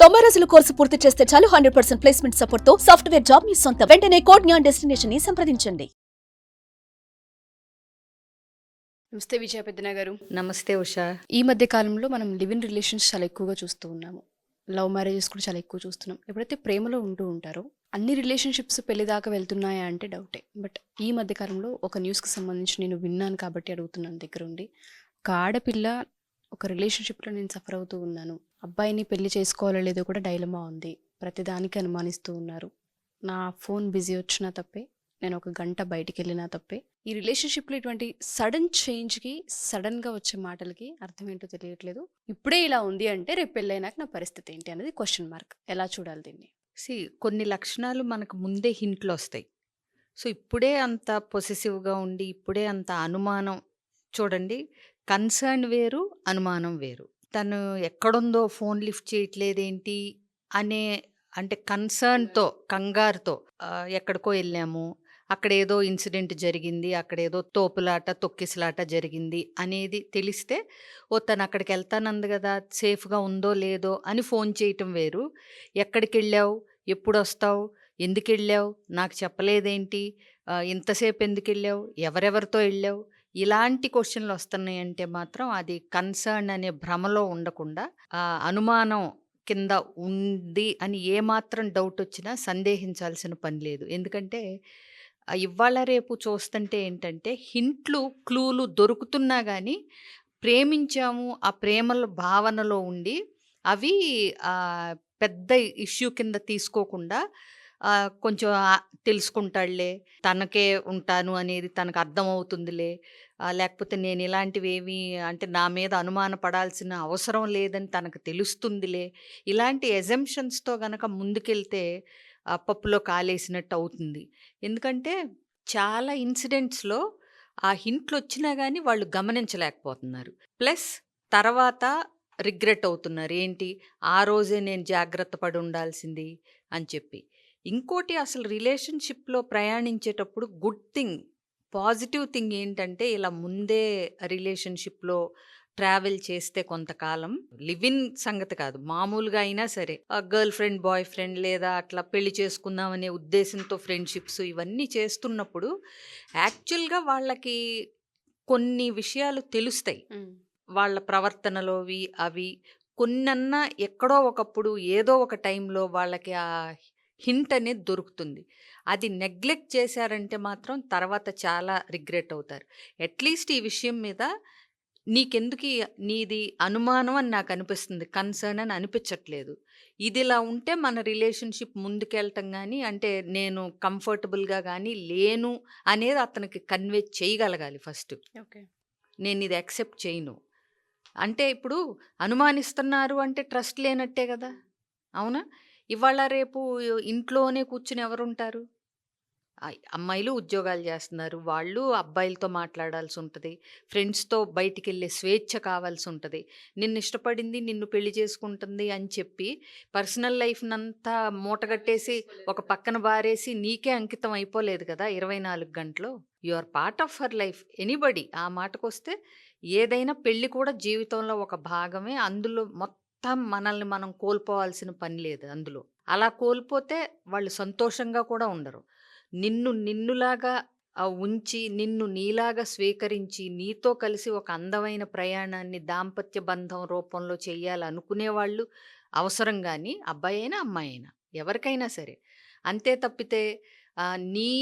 90 రోజుల కోర్సు పూర్తి చేస్తే చాలు 100% ప్లేస్మెంట్ సపోర్ట్ తో సాఫ్ట్వేర్ జాబ్ మీ సొంతం. వెంటనే కోడ్ జ్ఞాన్ డెస్టినేషన్ ని సంప్రదించండి. నమస్తే విజయ పెద్దన గారు. నమస్తే ఉషా. ఈ మధ్య కాలంలో మనం లివ్ ఇన్ రిలేషన్స్ చాలా ఎక్కువగా చూస్తూ ఉన్నాము. లవ్ మ్యారేజెస్ కూడా చాలా ఎక్కువ చూస్తున్నాం. ఎప్పుడైతే ప్రేమలో ఉంటూ ఉంటారో అన్ని రిలేషన్షిప్స్ పెళ్లి దాకా వెళ్తున్నాయా అంటే డౌటే. బట్ ఈ మధ్య కాలంలో ఒక న్యూస్కి సంబంధించి నేను విన్నాను కాబట్టి అడుగుతున్నాను దగ్గర ఉండి. ఒక ఆడపిల్ల ఒక రిలేషన్షిప్లో నేను సఫర్ అవుతూ ఉన్నాను, అబ్బాయిని పెళ్లి చేసుకోవాలో లేదో కూడా డైలమా ఉంది, ప్రతిదానికి అనుమానిస్తూ ఉన్నారు, నా ఫోన్ బిజీ వచ్చినా తప్పే, నేను ఒక గంట బయటికి వెళ్ళినా తప్పే. ఈ రిలేషన్షిప్లో ఇటువంటి సడన్ చేంజ్కి, సడన్గా వచ్చే మాటలకి అర్థం ఏంటో తెలియట్లేదు. ఇప్పుడే ఇలా ఉంది అంటే రేపు పెళ్ళైనాక నా పరిస్థితి ఏంటి అనేది క్వశ్చన్ మార్క్. ఎలా చూడాలి దీన్ని? కొన్ని లక్షణాలు మనకు ముందే హింట్లు వస్తాయి. సో ఇప్పుడే అంత పొసెసివ్గా ఉండి ఇప్పుడే అంత అనుమానం, చూడండి, కన్సర్న్ వేరు, అనుమానం వేరు. తను ఎక్కడుందో ఫోన్ లిఫ్ట్ చేయట్లేదేంటి అనే, అంటే కన్సర్న్తో, కంగారుతో ఎక్కడికో వెళ్ళాము, అక్కడ ఏదో ఇన్సిడెంట్ జరిగింది, అక్కడ ఏదో తోపులాట తొక్కిసలాట జరిగింది అనేది తెలిస్తే, ఓ తను అక్కడికి వెళ్తానంది కదా, సేఫ్గా ఉందో లేదో అని ఫోన్ చేయటం వేరు. ఎక్కడికి వెళ్ళావు, ఎప్పుడు వస్తావు, ఎందుకు వెళ్ళావు, నాకు చెప్పలేదేంటి, ఇంతసేపు ఎందుకు వెళ్ళావు, ఎవరెవరితో వెళ్ళావు, ఇలాంటి క్వశ్చన్లు వస్తున్నాయంటే మాత్రం అది కన్సర్న్ అనే భ్రమలో ఉండకుండా అనుమానం కింద ఉంది అని ఏమాత్రం డౌట్ వచ్చినా సందేహించాల్సిన పని లేదు. ఎందుకంటే ఇవాళ రేపు చూస్తుంటే ఏంటంటే హింట్లు, క్లూలు దొరుకుతున్నా కానీ ప్రేమించాము ఆ ప్రేమల భావనలో ఉండి అవి పెద్ద ఇష్యూ కింద తీసుకోకుండా కొంచెం తెలుసుకుంటాడులే, తనకే ఉంటాను అనేది తనకు అర్థమవుతుందిలే, లేకపోతే నేను ఇలాంటివి ఏమి, అంటే నా మీద అనుమాన పడాల్సిన అవసరం లేదని తనకు తెలుస్తుందిలే, ఇలాంటి ఎజంప్షన్స్తో గనక ముందుకెళ్తే పప్పులో కాలేసినట్టు అవుతుంది. ఎందుకంటే చాలా ఇన్సిడెంట్స్లో ఆ హింట్లు వచ్చినా కానీ వాళ్ళు గమనించలేకపోతున్నారు. ప్లస్ తర్వాత రిగ్రెట్ అవుతున్నారు, ఏంటి ఆ రోజే నేను జాగ్రత్త పడి ఉండాల్సింది అని చెప్పి. ఇంకోటి, అసలు రిలేషన్షిప్లో ప్రయాణించేటప్పుడు గుడ్ థింగ్, పాజిటివ్ థింగ్ ఏంటంటే ఇలా ముందే రిలేషన్షిప్లో ట్రావెల్ చేస్తే కొంతకాలం, లివ్ ఇన్ సంగతి కాదు, మామూలుగా అయినా సరే గర్ల్ ఫ్రెండ్, బాయ్ ఫ్రెండ్ లేదా అట్లా పెళ్లి చేసుకుందాం అనే ఉద్దేశంతో ఫ్రెండ్షిప్స్ ఇవన్నీ చేస్తున్నప్పుడు యాక్చువల్గా వాళ్ళకి కొన్ని విషయాలు తెలుస్తాయి. వాళ్ళ ప్రవర్తనలోవి అవి కొన్నన్నా ఎక్కడో ఒకప్పుడు ఏదో ఒక టైంలో వాళ్ళకి ఆ హింట్ అనేది దొరుకుతుంది. అది నెగ్లెక్ట్ చేశారంటే మాత్రం తర్వాత చాలా రిగ్రెట్ అవుతారు. అట్లీస్ట్ ఈ విషయం మీద నీకెందుకు నీది అనుమానం అని నాకు అనిపిస్తుంది, కన్సర్న్ అని అనిపించట్లేదు, ఇదిలా ఉంటే మన రిలేషన్షిప్ ముందుకెళ్ళటం కానీ, అంటే నేను కంఫర్టబుల్గా కానీ లేను అనేది అతనికి కన్వే చేయగలగాలి ఫస్ట్. ఓకే, నేను ఇది యాక్సెప్ట్ చేయను అంటే, ఇప్పుడు అనుమానిస్తున్నారు అంటే ట్రస్ట్ లేనట్టే కదా, అవునా? ఇవాళ రేపు ఇంట్లోనే కూర్చుని ఎవరుంటారు? అమ్మాయిలు ఉద్యోగాలు చేస్తున్నారు, వాళ్ళు అబ్బాయిలతో మాట్లాడాల్సి ఉంటుంది, ఫ్రెండ్స్తో బయటికి వెళ్ళే స్వేచ్ఛ కావాల్సి ఉంటుంది. నిన్ను ఇష్టపడింది, నిన్ను పెళ్లి చేసుకుంటుంది అని చెప్పి పర్సనల్ లైఫ్నంతా మూటగట్టేసి ఒక పక్కన బారేసి నీకే అంకితం అయిపోలేదు కదా 24 గంటలు. You are part of her life. Anybody, ఆ మాటకొస్తే ఏదైనా పెళ్ళి కూడా జీవితంలో ఒక భాగమే. అందులో మొత్తం మనల్ని మనం కోల్పోవాల్సిన పని లేదు అందులో. అలా కోల్పోతే వాళ్ళు సంతోషంగా కూడా ఉండరు. నిన్ను నిన్నులాగా ఉంచి, నిన్ను నీలాగా స్వీకరించి, నీతో కలిసి ఒక అందమైన ప్రయాణాన్ని దాంపత్య బంధం రూపంలో చెయ్యాలనుకునే వాళ్ళు అవసరం. కానీ అబ్బాయి అయినా అమ్మాయి అయినా ఎవరికైనా సరే. అంతే తప్పితే నీ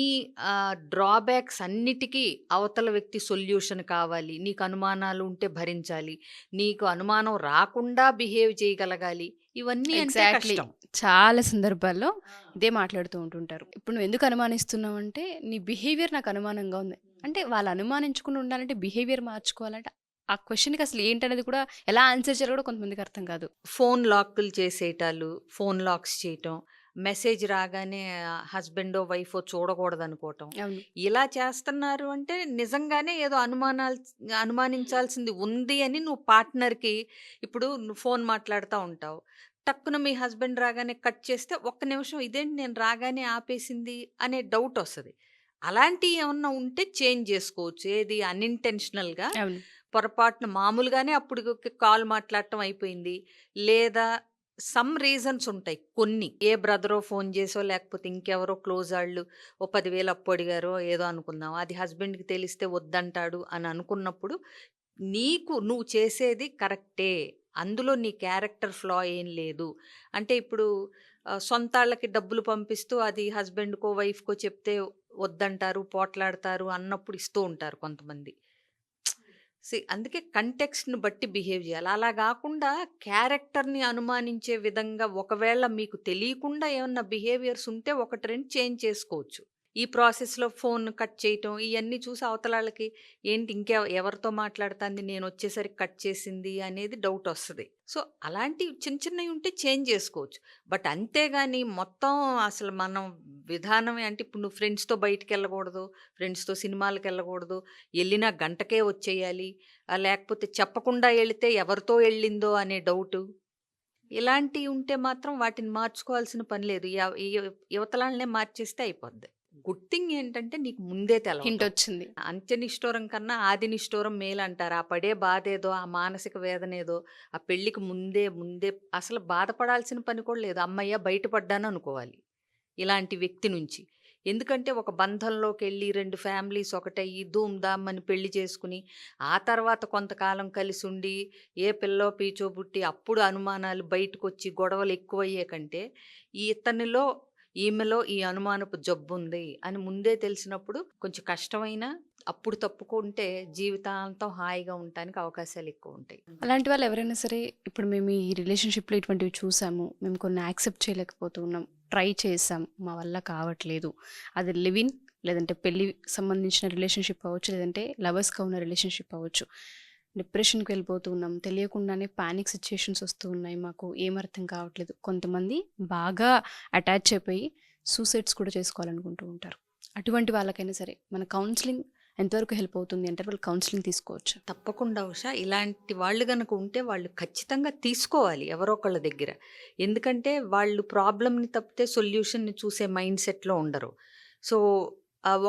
డ్రాబ్యాక్స్ అన్నిటికీ అవతల వ్యక్తి సొల్యూషన్ కావాలి, నీకు అనుమానాలు ఉంటే భరించాలి, నీకు అనుమానం రాకుండా బిహేవ్ చేయగలగాలి, ఇవన్నీ అంటే కష్టం. చాలా సందర్భాల్లో ఇదే మాట్లాడుతూ ఉంటుంటారు. ఇప్పుడు నువ్వు ఎందుకు అనుమానిస్తున్నావు అంటే, నీ బిహేవియర్ నాకు అనుమానంగా ఉంది అంటే, వాళ్ళు అనుమానించుకుని ఉండాలంటే బిహేవియర్ మార్చుకోవాలంటే ఆ క్వశ్చన్కి అసలు ఏంటనేది కూడా ఎలా ఆన్సర్ చేయాలో కూడా కొంతమందికి అర్థం కాదు. ఫోన్ లాక్లు చేసేటాలు, ఫోన్ లాక్స్ చేయటం, మెసేజ్ రాగానే హస్బెండో వైఫో చూడకూడదు అనుకోవటం, ఇలా చేస్తున్నారు అంటే నిజంగానే ఏదో అనుమానించాల్సింది ఉంది అని నువ్వు పార్ట్నర్కి, ఇప్పుడు నువ్వు ఫోన్ మాట్లాడుతూ ఉంటావు, టక్కున మీ హస్బెండ్ రాగానే కట్ చేస్తే ఒక్క నిమిషం ఇదేంటి నేను రాగానే ఆపేసింది అనే డౌట్ వస్తుంది. అలాంటివి ఏమన్నా ఉంటే చేంజ్ చేసుకోవచ్చు. ఏది అన్ఇంటెన్షనల్గా పొరపాటున మామూలుగానే అప్పుడు కాల్ మాట్లాడటం అయిపోయింది, లేదా సమ్ రీజన్స్ ఉంటాయి కొన్ని. ఏ బ్రదరో ఫోన్ చేసో, లేకపోతే ఇంకెవరో క్లోజ్ ఆళ్ళు ఓ 10,000 అప్పు అడిగారో ఏదో అనుకుందాం. అది హస్బెండ్‌కి తెలిస్తే వద్దంటాడు అని అనుకున్నప్పుడు, నువ్వు చేసేది కరెక్టే. అందులో నీ క్యారెక్టర్ ఫ్లా ఏం లేదు. అంటే ఇప్పుడు సొంతాళ్ళకి డబ్బులు పంపిస్తూ అది హస్బెండ్‌కో, వైఫ్‌కో చెప్తే వద్దంటారు, పోట్లాడతారు అన్నప్పుడు ఇస్తూ ఉంటారు కొంతమంది. అందుకే కంటెక్స్ట్‌ని బట్టి బిహేవ్ జేయాలి. అలా గాకుండా క్యారెక్టర్‌ని అనుమానించే విధంగా ఒకవేళ మీకు తెలియకుండా ఏమన్నా బిహేవియర్స్ ఉంటే ఒకటి, 2 చేంజ్ చేసుకోవచ్చు. ఈ ప్రాసెస్‌లో ఫోన్ కట్ చేయటం ఇయన్నీ చూసి అవతలాళ్ళకి ఏంటి ఎవరితో మాట్లాడుతాంది, నేనొచ్చేసరికి కట్ చేసింది అనేది డౌటొస్తది. సో, అలాంటివి చిన్న చిన్నవి ఉంటే చేంజ్ చేసుకోవచ్చు. బట్ అంతేగాని మొత్తం అసలు మనం విధానమే అంటే ఇప్పుడు నువ్వు ఫ్రెండ్స్‌తో బయటికెళ్ళకూడదు, ఫ్రెండ్స్‌తో సినిమాలకెళ్ళకూడదు, ఎళ్ళినా గంటకే వచ్చేయాలి, లేకపోతే చెప్పకుండా ఎళితే ఎవరితో ఎళ్ళిందో అనే డౌటు. ఇలాంటియి ఉంటే మాత్రం వాటిని మార్చుకోవాల్సిన పని లేదు. యువతలాళ్ళనే మార్చేస్తే అయిపోద్ది. గుడ్ థింగ్ ఏంటంటే నీకు ముందే హింట్ తెలవటం. వచ్చింది. అంత్య నిష్ఠూరం కన్నా ఆది నిష్ఠూరం మేలంటారు. ఆ పడే బాధేదో, ఆ మానసిక వేదనేదో, ఆ పెళ్ళికి ముందే అసలు బాధపడాల్సిన పని కూడా లేదు. హమ్మయ్య! బయటపడ్డాను అనుకోవాలి ఇలాంటి వ్యక్తి నుంచి. ఎందుకంటే ఒక బంధంలోకెళ్ళి 2 ఫ్యామిలీస్ ఒకటయ్యి ధూమ్ ధామ్ అని పెళ్లి చేసుకుని, ఆ తర్వాత కొంతకాలం కలిసుండి, ఏ పిల్లో పీచో పుట్టి అప్పుడు అనుమానాలు బయటకొచ్చి గొడవలు ఎక్కువయ్యే కంటే, ఇతనిలో ఈమెలో ఈ అనుమానపు జబ్బుంది అని ముందే తెలిసినప్పుడు కొంచెం కష్టమైనా అప్పుడు తప్పుకుంటే జీవితాంతం హాయిగా ఉండటానికి అవకాశాలు ఎక్కువుంటాయి. అలాంటి వాళ్ళు ఎవరైనా సరే ఇప్పుడు మేము ఈ రిలేషన్‌షిప్‌లో ఇటువంటివి చూసాము. మేము కొన్ని యాక్సెప్ట్ చేయలేకపోతున్నాం. ట్రై చేసాం. మా వల్ల కావట్లేదు. అది లివ్ ఇన్ లేదంటే పెళ్లికి సంబంధించిన రిలేషన్‌షిప్ అవ్వచ్చు. లేదంటే లవర్స్‌గా ఉన్న రిలేషన్‌షిప్ అవ్వచ్చు. డిప్రెషన్‌కి వెళ్ళిపోతూ ఉన్నాం. తెలియకుండానే పానిక్ సిట్యుయేషన్స్ వస్తూ ఉన్నాయి. మాకు ఏం అర్థం కావట్లేదు. కొంతమంది బాగా అటాచ్ అయిపోయి సూసైడ్స్ కూడా చేసుకోవాలనుకుంటూ ఉంటారు. అటువంటి వాళ్ళకైనా సరే మన కౌన్సిలింగ్ ఎంతవరకు హెల్ప్ అవుతుంది అంటే వాళ్ళు కౌన్సిలింగ్ తీసుకోవచ్చు. తప్పకుండా ఉషా. ఇలాంటి వాళ్ళు గనక ఉంటే వాళ్ళు ఖచ్చితంగా తీసుకోవాలి ఎవరో ఒకళ్ళ దగ్గర. ఎందుకంటే వాళ్ళు ప్రాబ్లమ్‌ని తప్పితే సొల్యూషన్‌ని చూసే మైండ్ సెట్‌లో ఉండరు. సో,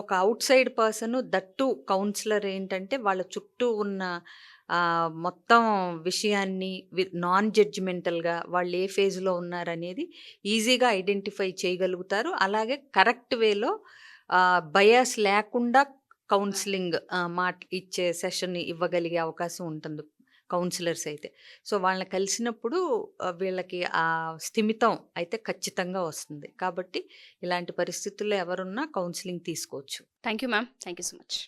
ఒక outside person that to counsellor ఏంటంటే వాళ్ళ చుట్టూ ఉన్న మొత్తం విషయాన్ని నాన్ జడ్జిమెంటల్‌గా వాళ్ళు ఏ ఫేజ్‌లో ఉన్నారనేది ఈజీగా ఐడెంటిఫై చేయగలుగుతారు. అలాగే కరెక్ట్ వేలో బయాస్ లేకుండా కౌన్సిలింగ్ ఇచ్చే సెషన్ ఇవ్వగలిగే అవకాశం ఉంటుంది కౌన్సిలర్స్ అయితే. సో, వాళ్ళని కలిసినప్పుడు వీళ్ళకి ఆ స్థిమితం అయితే ఖచ్చితంగా వస్తుంది. కాబట్టి ఇలాంటి పరిస్థితుల్లో ఎవరున్నా కౌన్సిలింగ్ తీసుకోవచ్చు. Thank you ma'am. Thank you so much.